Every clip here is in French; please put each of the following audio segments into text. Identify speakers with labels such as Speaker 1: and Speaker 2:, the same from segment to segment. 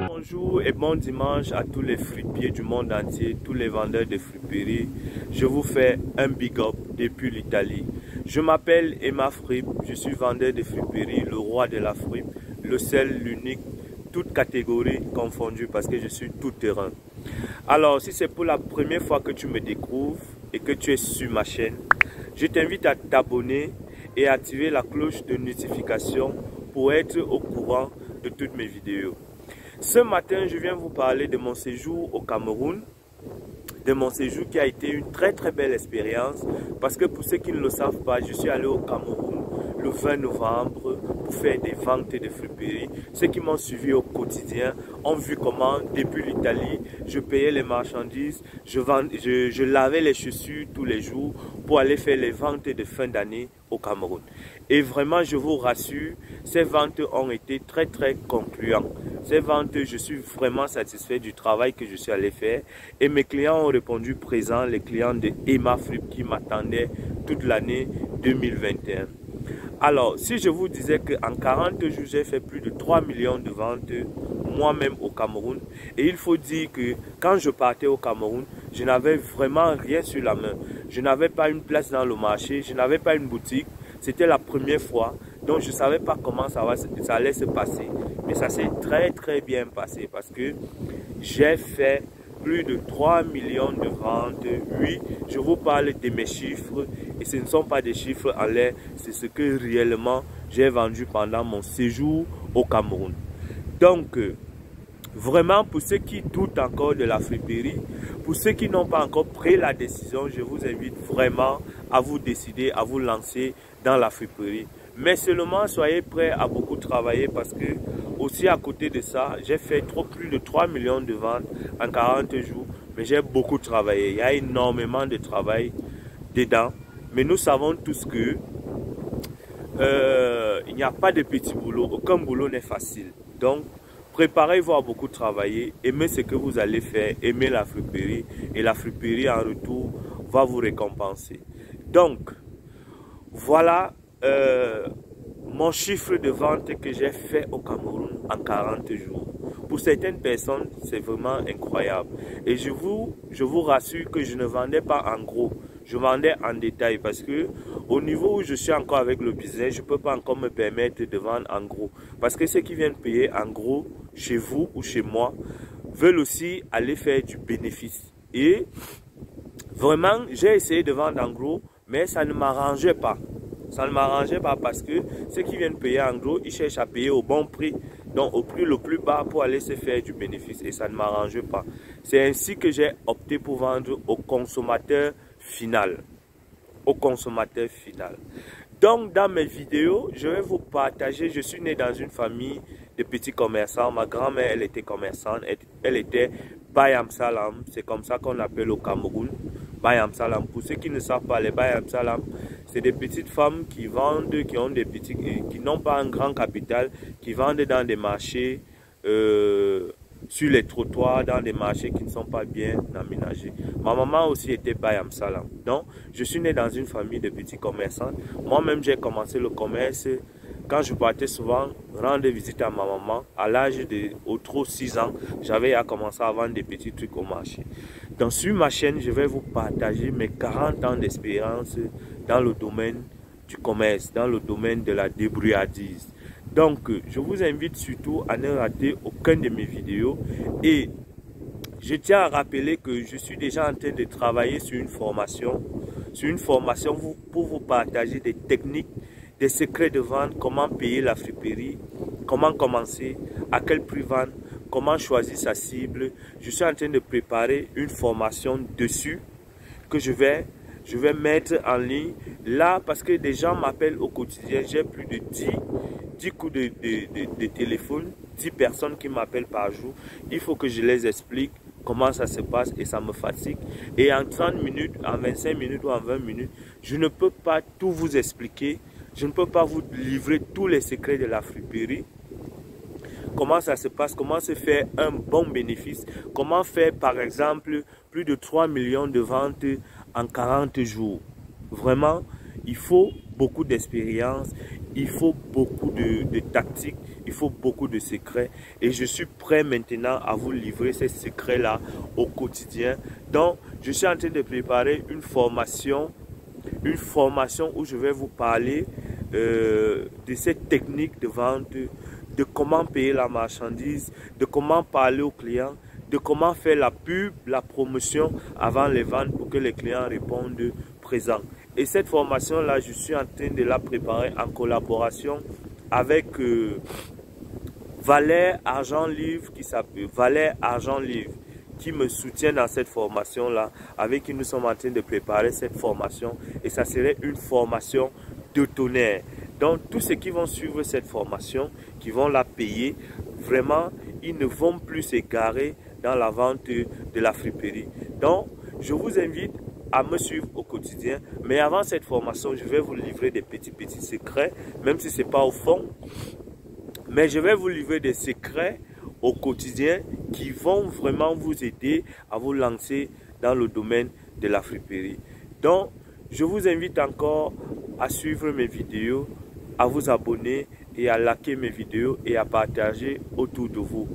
Speaker 1: Bonjour et bon dimanche à tous les fripiers du monde entier, tous les vendeurs de friperies. Je vous fais un big up depuis l'Italie. Je m'appelle Emma Fripp, je suis vendeur de friperies, le roi de la fripe, le seul, l'unique, toute catégorie confondue parce que je suis tout terrain. Alors, si c'est pour la première fois que tu me découvres et que tu es sur ma chaîne, je t'invite à t'abonner et à activer la cloche de notification pour être au courant de toutes mes vidéos. Ce matin, je viens vous parler de mon séjour au Cameroun, de mon séjour qui a été une très belle expérience parce que pour ceux qui ne le savent pas, je suis allé au Cameroun le 20 novembre pour faire des ventes de friperies. Ceux qui m'ont suivi au quotidien ont vu comment, depuis l'Italie, je payais les marchandises, je lavais les chaussures tous les jours pour aller faire les ventes de fin d'année au Cameroun. Et vraiment, je vous rassure, ces ventes ont été très concluantes. Ces ventes, je suis vraiment satisfait du travail que je suis allé faire. Et mes clients ont répondu présents, les clients de Emma Fripp qui m'attendaient toute l'année 2021. Alors, si je vous disais qu'en 40 jours, j'ai fait plus de 3 millions de ventes moi-même au Cameroun. Et il faut dire que quand je partais au Cameroun, je n'avais vraiment rien sur la main. Je n'avais pas une place dans le marché, je n'avais pas une boutique. C'était la première fois, donc je ne savais pas comment ça allait se passer. Mais ça s'est très bien passé parce que j'ai fait plus de 3 millions de ventes. Oui, je vous parle de mes chiffres et ce ne sont pas des chiffres en l'air, c'est ce que réellement j'ai vendu pendant mon séjour au Cameroun. Donc, vraiment, pour ceux qui doutent encore de la friperie, pour ceux qui n'ont pas encore pris la décision, je vous invite vraiment à vous décider, à vous lancer dans la friperie. Mais seulement soyez prêts à beaucoup travailler parce que aussi à côté de ça, j'ai fait plus de 3 millions de ventes en 40 jours. Mais j'ai beaucoup travaillé. Il y a énormément de travail dedans. Mais nous savons tous que il n'y a pas de petit boulot. Aucun boulot n'est facile. Donc, préparez-vous à beaucoup travailler. Aimez ce que vous allez faire. Aimez la friperie. Et la friperie en retour va vous récompenser. Donc, voilà mon chiffre de vente que j'ai fait au Cameroun en 40 jours. Pour certaines personnes, c'est vraiment incroyable. Et je vous rassure que je ne vendais pas en gros. Je vendais en détail parce que au niveau où je suis encore avec le business, je ne peux pas encore me permettre de vendre en gros. Parce que ceux qui viennent payer en gros chez vous ou chez moi veulent aussi aller faire du bénéfice. Et vraiment, j'ai essayé de vendre en gros, mais ça ne m'arrangeait pas. Ça ne m'arrangeait pas parce que ceux qui viennent payer en gros, ils cherchent à payer au bon prix, donc au prix le plus bas pour aller se faire du bénéfice et ça ne m'arrange pas. C'est ainsi que j'ai opté pour vendre au consommateur final. Au consommateur final. Donc dans mes vidéos, je vais vous partager, je suis né dans une famille de petits commerçants. Ma grand-mère, elle était commerçante, elle était Bayam Salam, c'est comme ça qu'on appelle au Cameroun. Bayam Salam. Pour ceux qui ne savent pas, les Bayam Salam, c'est des petites femmes qui vendent, qui ont des petits, qui n'ont pas un grand capital, qui vendent dans des marchés, sur les trottoirs, dans des marchés qui ne sont pas bien aménagés. Ma maman aussi était Bayam Salam. Donc, je suis né dans une famille de petits commerçants. Moi-même, j'ai commencé le commerce quand je partais souvent rendre visite à ma maman. À l'âge de au trop 6 ans, j'avais commencé à vendre des petits trucs au marché. Donc, sur ma chaîne, je vais vous partager mes 40 ans d'expérience dans le domaine du commerce, dans le domaine de la débrouillardise. Donc, je vous invite surtout à ne rater aucune de mes vidéos et je tiens à rappeler que je suis déjà en train de travailler sur une formation pour vous partager des techniques, des secrets de vente, comment payer la friperie, comment commencer, à quel prix vendre, comment choisir sa cible. Je suis en train de préparer une formation dessus que je vais mettre en ligne là parce que des gens m'appellent au quotidien. J'ai plus de 10 coups de téléphone, 10 personnes qui m'appellent par jour. Il faut que je les explique comment ça se passe et ça me fatigue. Et en 30 minutes, en 25 minutes ou en 20 minutes, je ne peux pas tout vous expliquer. Je ne peux pas vous livrer tous les secrets de la friperie. Comment ça se passe, comment se faire un bon bénéfice, comment faire par exemple plus de 3 millions de ventes en 40 jours. Vraiment, il faut beaucoup d'expérience il faut beaucoup de tactiques, il faut beaucoup de secrets. Et je suis prêt maintenant à vous livrer ces secrets-là au quotidien. Donc, je suis en train de préparer une formation où je vais vous parler de cette technique de vente, de comment payer la marchandise, de comment parler aux clients, de comment faire la pub, la promotion avant les ventes pour que les clients répondent présents. Et cette formation-là, je suis en train de la préparer en collaboration avec Valère Argent Livre, qui s'appelle Valère Argent Livre, qui me soutient dans cette formation-là, avec qui nous sommes en train de préparer cette formation. Et ça serait une formation de tonnerre. Donc, tous ceux qui vont suivre cette formation, qui vont la payer, vraiment, ils ne vont plus s'égarer dans la vente de la friperie. Donc, je vous invite à me suivre au quotidien. Mais avant cette formation, je vais vous livrer des petits secrets, même si ce n'est pas au fond. Mais je vais vous livrer des secrets au quotidien qui vont vraiment vous aider à vous lancer dans le domaine de la friperie. Donc, je vous invite encore à suivre mes vidéos, à vous abonner et à liker mes vidéos et à partager autour de vous.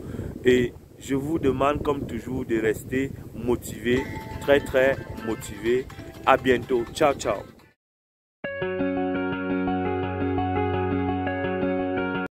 Speaker 1: Et je vous demande comme toujours de rester motivé, très motivé. À bientôt. Ciao, ciao.